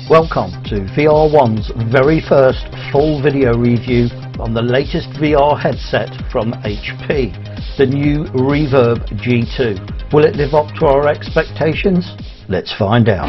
Welcome to VR1's very first full video review on the latest VR headset from HP, the new Reverb G2. Will it live up to our expectations? Let's find out.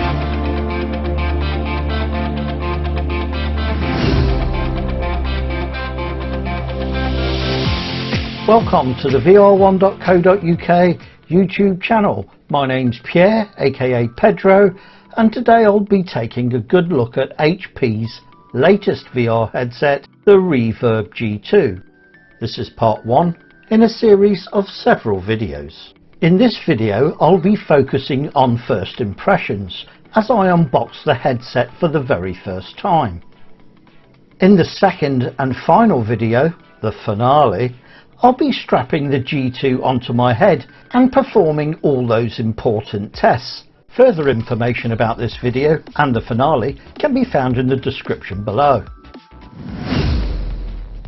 Welcome to the VR1.co.uk YouTube channel. My name's Pierre, aka Pedro, and today I'll be taking a good look at HP's latest VR headset, the Reverb G2. This is part 1 in a series of several videos. In this video I'll be focusing on first impressions as I unbox the headset for the very first time. In the second and final video, the finale, I'll be strapping the G2 onto my head and performing all those important tests. Further information about this video and the finale can be found in the description below.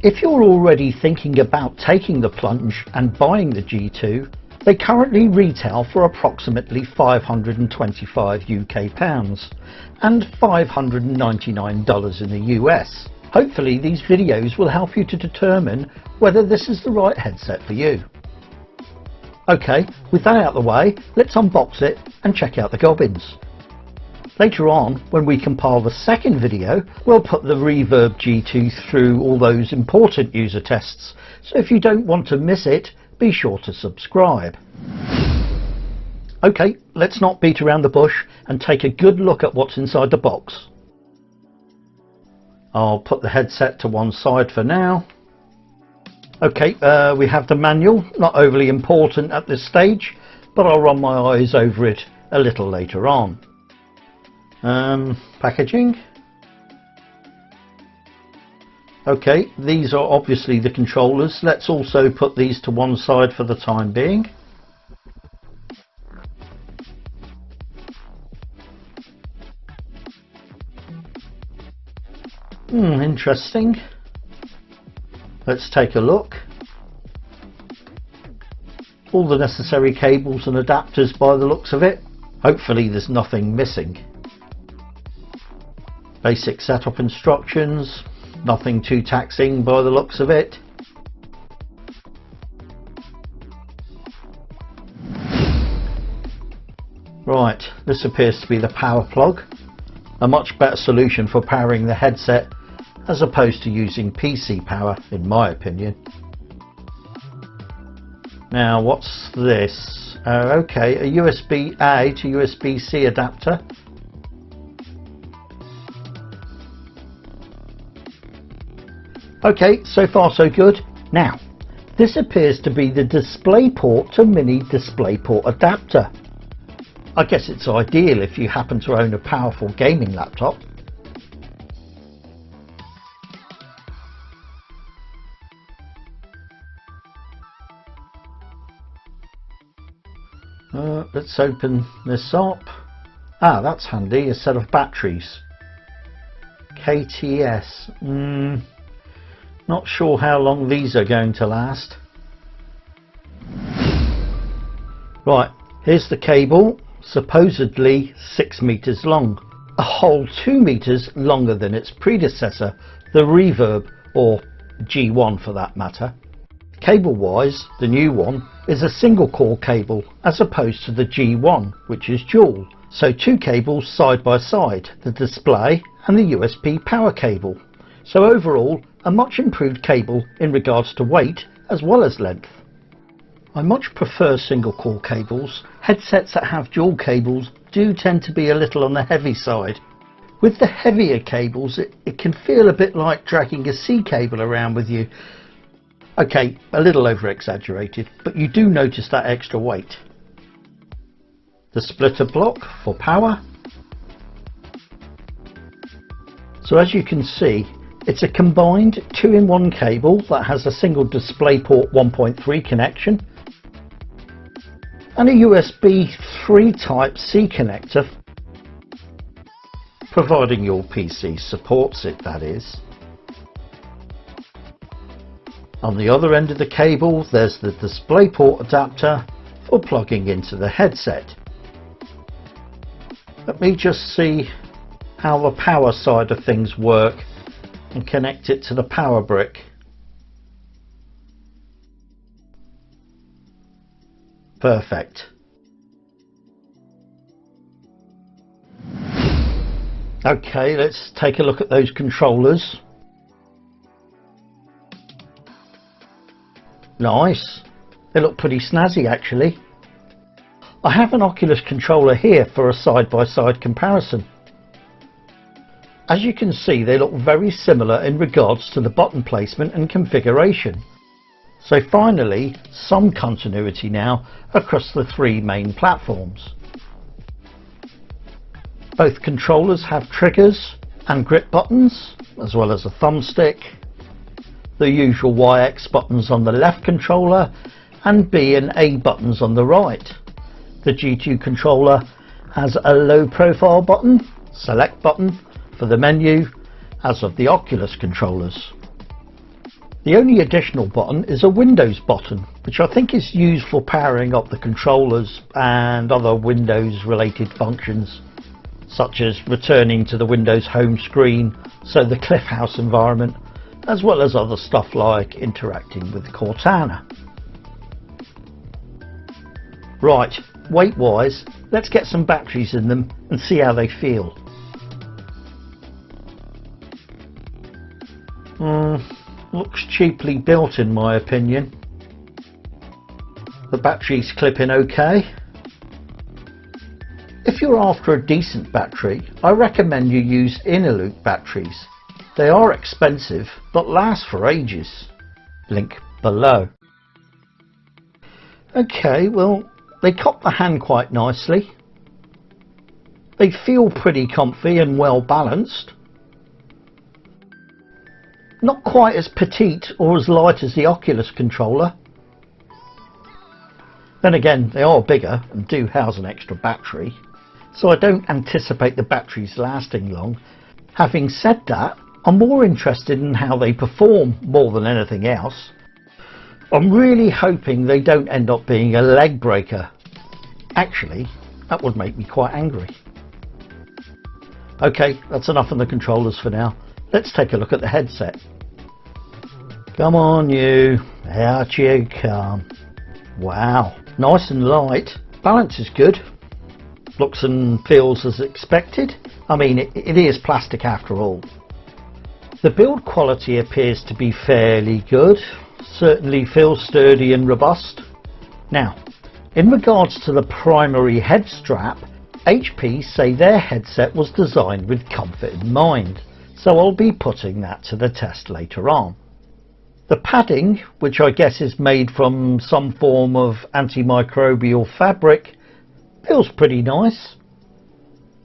If you're already thinking about taking the plunge and buying the G2, they currently retail for approximately £525 UK and $599 in the US. Hopefully these videos will help you to determine whether this is the right headset for you. Okay, with that out of the way, let's unbox it and check out the gobbins. Later on, when we compile the second video, we'll put the Reverb G2 through all those important user tests, so if you don't want to miss it, be sure to subscribe. Okay, let's not beat around the bush and take a good look at what's inside the box. I'll put the headset to one side for now. Okay, we have the manual, not overly important at this stage, but I'll run my eyes over it a little later on. Packaging. Okay, these are obviously the controllers. Let's also put these to one side for the time being. Interesting. Let's take a look. All the necessary cables and adapters by the looks of it. Hopefully there's nothing missing. Basic setup instructions. Nothing too taxing by the looks of it. Right, this appears to be the power plug. A much better solution for powering the headset as opposed to using PC power, in my opinion. Now what's this? Okay, a USB-A to USB-C adapter. Okay, so far so good. Now, this appears to be the DisplayPort to mini DisplayPort adapter. I guess it's ideal if you happen to own a powerful gaming laptop. Let's open this up. That's handy, a set of batteries. KTS. Not sure how long these are going to last. Right, here's the cable, supposedly 6 meters long, a whole 2 meters longer than its predecessor, the Reverb, or G1 for that matter. Cable wise, the new one is a single core cable as opposed to the G1, which is dual, so 2 cables side by side, the display and the USB power cable. So overall, a much improved cable in regards to weight as well as length. I much prefer single core cables. Headsets that have dual cables do tend to be a little on the heavy side. With the heavier cables, it can feel a bit like dragging a C cable around with you. Okay, a little over exaggerated, but you do notice that extra weight. The splitter block for power. So as you can see, it's a combined 2-in-1 cable that has a single DisplayPort 1.3 connection and a USB 3 type C connector, providing your PC supports it, that is. On the other end of the cable, there's the DisplayPort adapter for plugging into the headset. Let me just see how the power side of things work and connect it to the power brick. Perfect. Okay, let's take a look at those controllers. Nice. They look pretty snazzy actually. I have an Oculus controller here for a side-by-side comparison. As you can see, they look very similar in regards to the button placement and configuration. So finally, some continuity now across the three main platforms. Both controllers have triggers and grip buttons, as well as a thumbstick, the usual Y/X buttons on the left controller and B and A buttons on the right. The G2 controller has a low profile button, select button for the menu, as of the Oculus controllers. The only additional button is a Windows button, which I think is used for powering up the controllers and other Windows related functions, such as returning to the Windows home screen, so the Cliff House environment, as well as other stuff like interacting with Cortana. Right, weight wise, let's get some batteries in them and see how they feel. Looks cheaply built in my opinion. The batteries clip in okay. If you're after a decent battery, I recommend you use Eneloop batteries. They are expensive but last for ages. Link below. Okay, well, they cop the hand quite nicely. They feel pretty comfy and well balanced. Not quite as petite or as light as the Oculus controller. Then again, they are bigger and do house an extra battery, so I don't anticipate the batteries lasting long. Having said that, I'm more interested in how they perform more than anything else. I'm really hoping they don't end up being a leg breaker. Actually, that would make me quite angry. Okay, that's enough on the controllers for now. Let's take a look at the headset. Come on you, out you come. Wow, nice and light. Balance is good. Looks and feels as expected. I mean, it is plastic after all. The build quality appears to be fairly good. Certainly feels sturdy and robust. Now, in regards to the primary head strap, HP say their headset was designed with comfort in mind, so I'll be putting that to the test later on. The padding, which I guess is made from some form of antimicrobial fabric, feels pretty nice.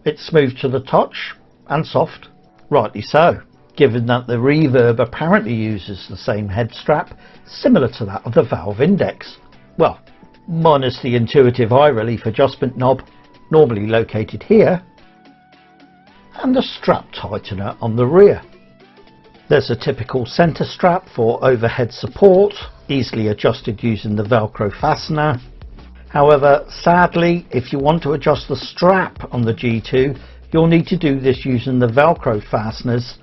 It's smooth to the touch and soft, rightly so, given that the Reverb apparently uses the same head strap similar to that of the Valve Index. Well, minus the intuitive eye relief adjustment knob, normally located here, and the strap tightener on the rear. There's a typical center strap for overhead support, easily adjusted using the Velcro fastener. However, sadly, if you want to adjust the strap on the G2, you'll need to do this using the Velcro fasteners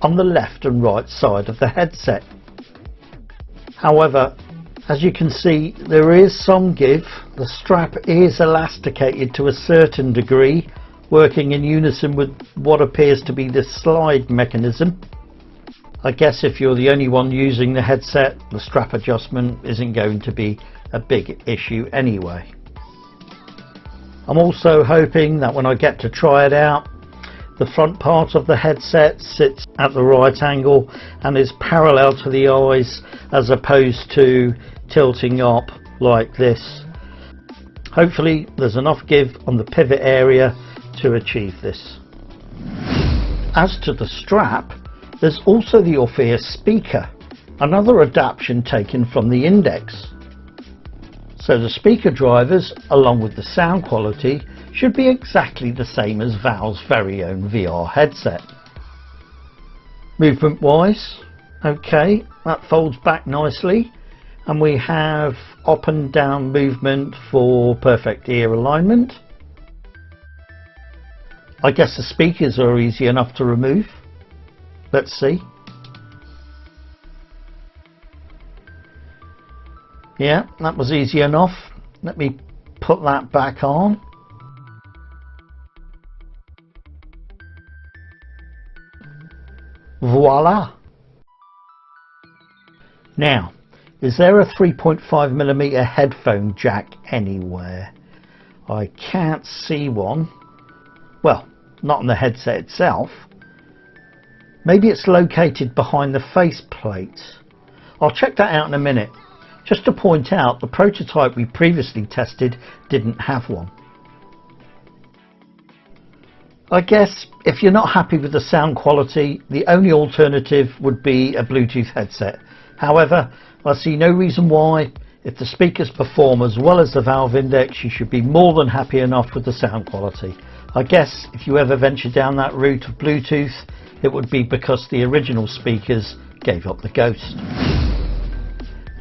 on the left and right side of the headset. However, as you can see, there is some give. The strap is elasticated to a certain degree, working in unison with what appears to be the slide mechanism. I guess if you're the only one using the headset, the strap adjustment isn't going to be a big issue anyway. I'm also hoping that when I get to try it out, the front part of the headset sits at the right angle and is parallel to the eyes as opposed to tilting up like this. Hopefully there's enough give on the pivot area to achieve this. As to the strap, there's also the Orpheus speaker, another adaptation taken from the Index. So the speaker drivers, along with the sound quality, should be exactly the same as Valve's very own VR headset. Movement wise, okay, that folds back nicely, and we have up and down movement for perfect ear alignment. I guess the speakers are easy enough to remove. Let's see. Yeah, that was easy enough. Let me put that back on. Voila. Now, is there a 3.5mm headphone jack anywhere? I can't see one. Well, not on the headset itself. Maybe it's located behind the faceplate. I'll check that out in a minute. Just to point out, the prototype we previously tested didn't have one. I guess if you're not happy with the sound quality, the only alternative would be a Bluetooth headset. However, I see no reason why. If the speakers perform as well as the valve index, you should be more than happy enough with the sound quality. I guess if you ever venture down that route of Bluetooth, it would be because the original speakers gave up the ghost.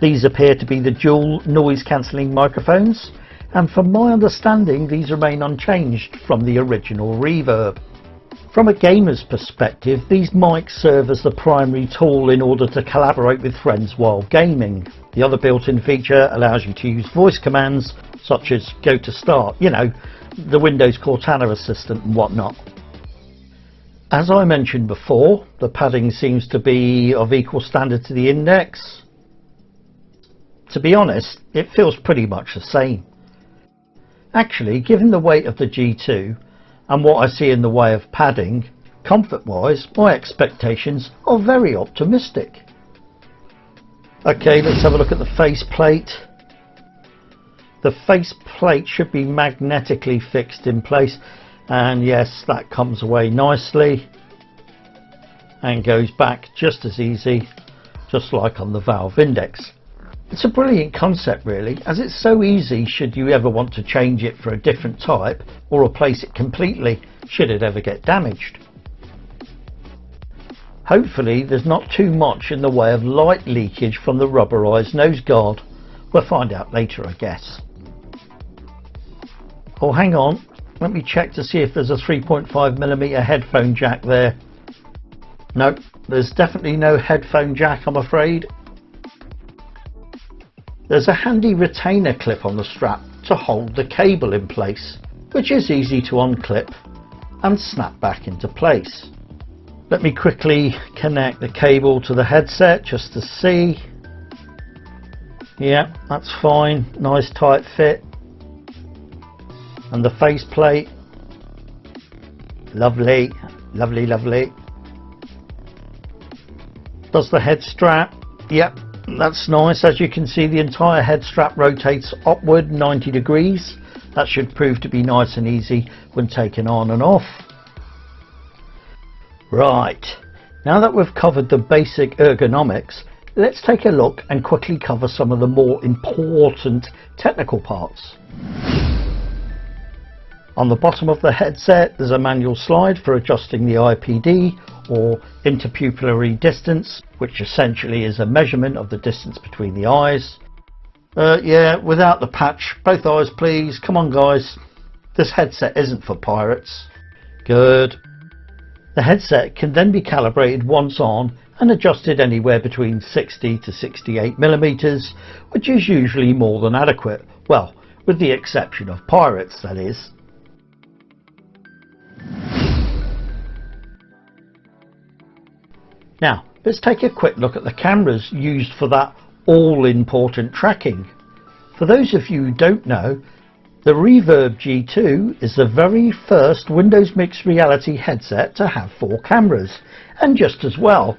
These appear to be the dual noise cancelling microphones, and from my understanding these remain unchanged from the original Reverb. From a gamer's perspective, these mics serve as the primary tool in order to collaborate with friends while gaming. The other built-in feature allows you to use voice commands such as go to start, you know, the Windows Cortana assistant and whatnot. As I mentioned before, the padding seems to be of equal standard to the index. To be honest, it feels pretty much the same. Actually, given the weight of the G2 and what I see in the way of padding, comfort-wise, my expectations are very optimistic. Okay, let's have a look at the faceplate. The faceplate should be magnetically fixed in place, and yes, that comes away nicely and goes back just as easy, just like on the valve index. It's a brilliant concept really, as it's so easy should you ever want to change it for a different type or replace it completely should it ever get damaged. Hopefully there's not too much in the way of light leakage from the rubberized nose guard. We'll find out later, I guess. Oh, hang on, let me check to see if there's a 3.5mm headphone jack there. Nope, there's definitely no headphone jack, I'm afraid. There's a handy retainer clip on the strap to hold the cable in place, which is easy to unclip and snap back into place. Let me quickly connect the cable to the headset just to see. Yeah, that's fine, nice tight fit. And the faceplate, lovely, lovely, lovely. Does the head strap? Yep. That's nice. As you can see, the entire head strap rotates upward 90 degrees. That should prove to be nice and easy when taken on and off. Right, now that we've covered the basic ergonomics, let's take a look and quickly cover some of the more important technical parts. On the bottom of the headset there's a manual slide for adjusting the IPD, or interpupillary distance, which essentially is a measurement of the distance between the eyes. Yeah, without the patch, both eyes please, come on guys, this headset isn't for pirates. Good. The headset can then be calibrated once on and adjusted anywhere between 60 to 68mm, which is usually more than adequate, well, with the exception of pirates, that is. Now, let's take a quick look at the cameras used for that all-important tracking. For those of you who don't know, the Reverb G2 is the very first Windows Mixed Reality headset to have 4 cameras, and just as well,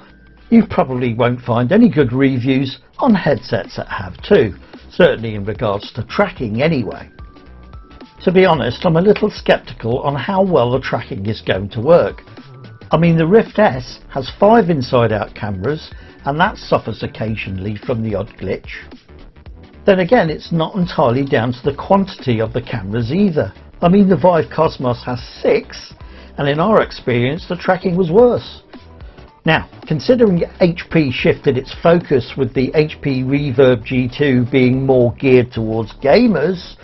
you probably won't find any good reviews on headsets that have 2, certainly in regards to tracking anyway. To be honest, I'm a little skeptical on how well the tracking is going to work. I mean, the Rift S has 5 inside-out cameras, and that suffers occasionally from the odd glitch. Then again, it's not entirely down to the quantity of the cameras either. I mean, the Vive Cosmos has 6, and in our experience the tracking was worse. Now, considering HP shifted its focus with the HP Reverb G2 being more geared towards gamers,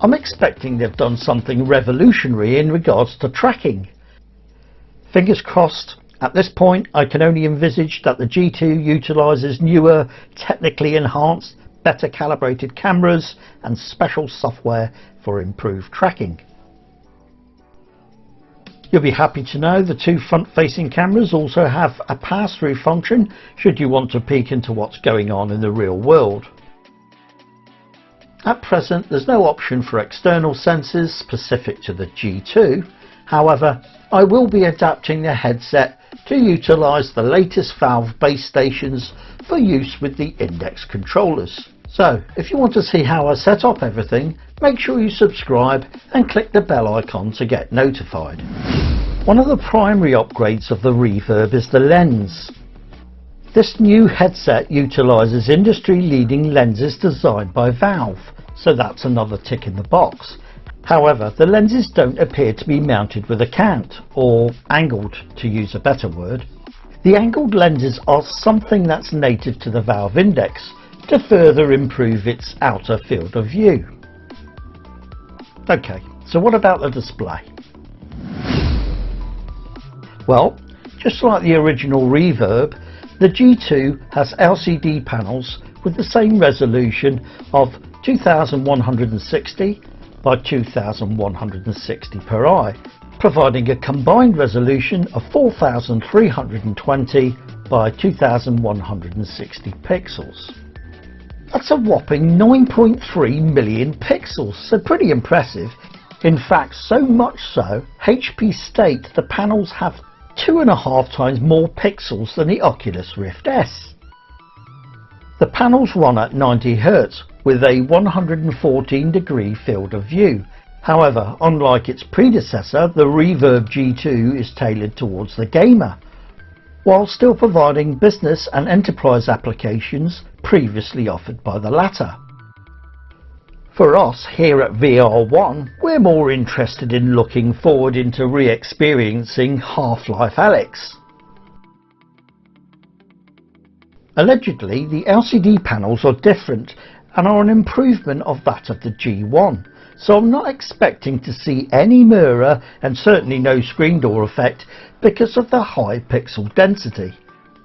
I'm expecting they've done something revolutionary in regards to tracking. Fingers crossed. At this point, I can only envisage that the G2 utilises newer, technically enhanced, better calibrated cameras and special software for improved tracking. You'll be happy to know the two front-facing cameras also have a pass-through function should you want to peek into what's going on in the real world. At present, there's no option for external sensors specific to the G2. However, I will be adapting the headset to utilise the latest valve base stations for use with the index controllers. So, if you want to see how I set up everything, make sure you subscribe and click the bell icon to get notified. One of the primary upgrades of the Reverb is the lens. This new headset utilises industry-leading lenses designed by Valve, so that's another tick in the box. However, the lenses don't appear to be mounted with a cant, or angled to use a better word. The angled lenses are something that's native to the Valve Index to further improve its outer field of view. Okay, so what about the display? Well, just like the original Reverb, the G2 has LCD panels with the same resolution of 2160 by 2160 per eye, providing a combined resolution of 4320 by 2160 pixels. That's a whopping 9.3 million pixels, so pretty impressive. In fact, so much so, HP state the panels have 2.5 times more pixels than the Oculus Rift S. The panels run at 90 Hz with a 114-degree field of view. However, unlike its predecessor, the Reverb G2 is tailored towards the gamer, while still providing business and enterprise applications previously offered by the latter. For us here at VR1, we're more interested in looking forward into re-experiencing Half-Life Alyx. Allegedly, the LCD panels are different and are an improvement of that of the G1, so I'm not expecting to see any mirror and certainly no screen door effect because of the high pixel density.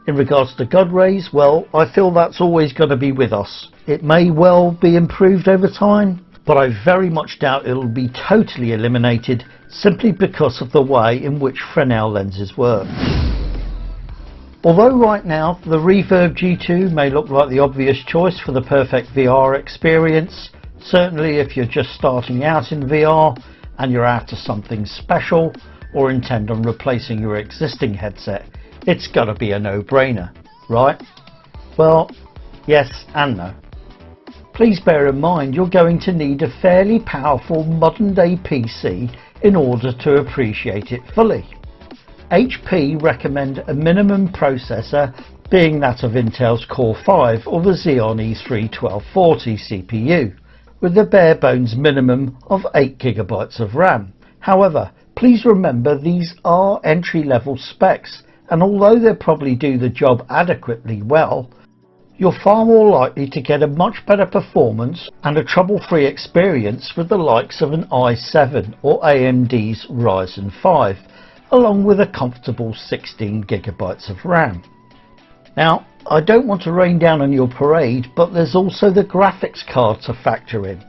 In regards to God rays, well, I feel that's always going to be with us. It may well be improved over time, but I very much doubt it'll be totally eliminated simply because of the way in which Fresnel lenses work. Although right now the Reverb G2 may look like the obvious choice for the perfect VR experience, certainly if you're just starting out in VR and you're after something special or intend on replacing your existing headset, it's gotta be a no-brainer, right? Well, yes and no. Please bear in mind you're going to need a fairly powerful modern-day PC in order to appreciate it fully. HP recommend a minimum processor being that of Intel's Core 5 or the Xeon E3-1240 CPU, with a bare bones minimum of 8 GB of RAM. However, please remember these are entry-level specs, and although they'll probably do the job adequately well, you're far more likely to get a much better performance and a trouble-free experience with the likes of an i7 or AMD's Ryzen 5, along with a comfortable 16 GB of RAM. Now, I don't want to rain down on your parade, but there's also the graphics card to factor in.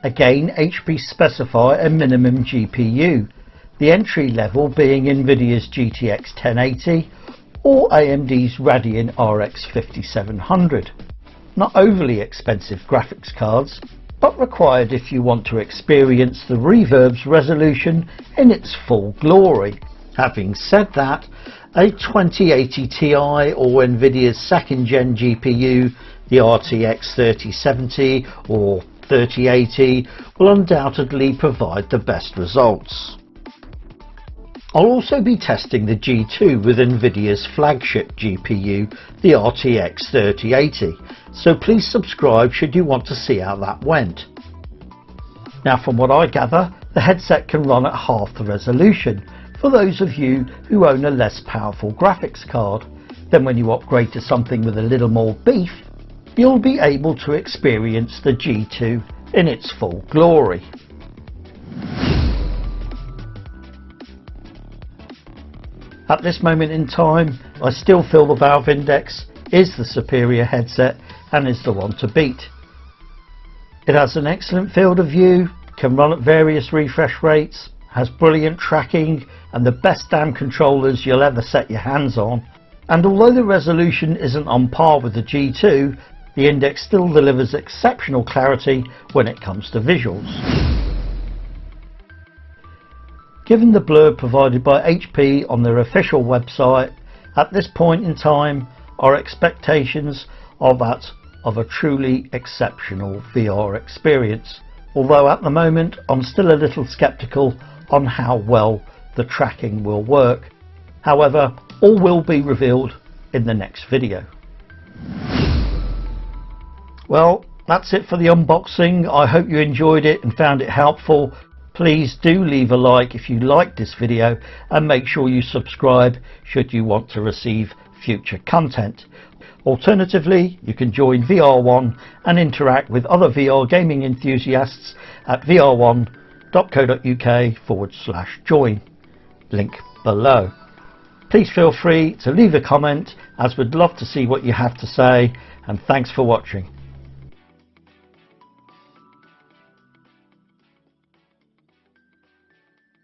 Again, HP specify a minimum GPU, the entry level being Nvidia's GTX 1080 or AMD's Radeon RX 5700. Not overly expensive graphics cards, but required if you want to experience the Reverb's resolution in its full glory. Having said that, a 2080 Ti or Nvidia's second gen GPU, the RTX 3070 or 3080, will undoubtedly provide the best results. I'll also be testing the G2 with Nvidia's flagship GPU, the RTX 3080, so please subscribe should you want to see how that went. Now, from what I gather, the headset can run at half the resolution for those of you who own a less powerful graphics card. Then when you upgrade to something with a little more beef, you'll be able to experience the G2 in its full glory. At this moment in time, I still feel the Valve Index is the superior headset and is the one to beat. It has an excellent field of view, can run at various refresh rates, has brilliant tracking and the best damn controllers you'll ever set your hands on. And although the resolution isn't on par with the G2, the Index still delivers exceptional clarity when it comes to visuals. Given the blurb provided by HP on their official website, at this point in time our expectations are that of a truly exceptional VR experience, although at the moment I'm still a little skeptical on how well the tracking will work. However, all will be revealed in the next video. Well, that's it for the unboxing. I hope you enjoyed it and found it helpful. Please do leave a like if you liked this video and make sure you subscribe should you want to receive future content. Alternatively, you can join VR1 and interact with other VR gaming enthusiasts at vr1.co.uk/join. Link below. Please feel free to leave a comment, as we'd love to see what you have to say, and thanks for watching.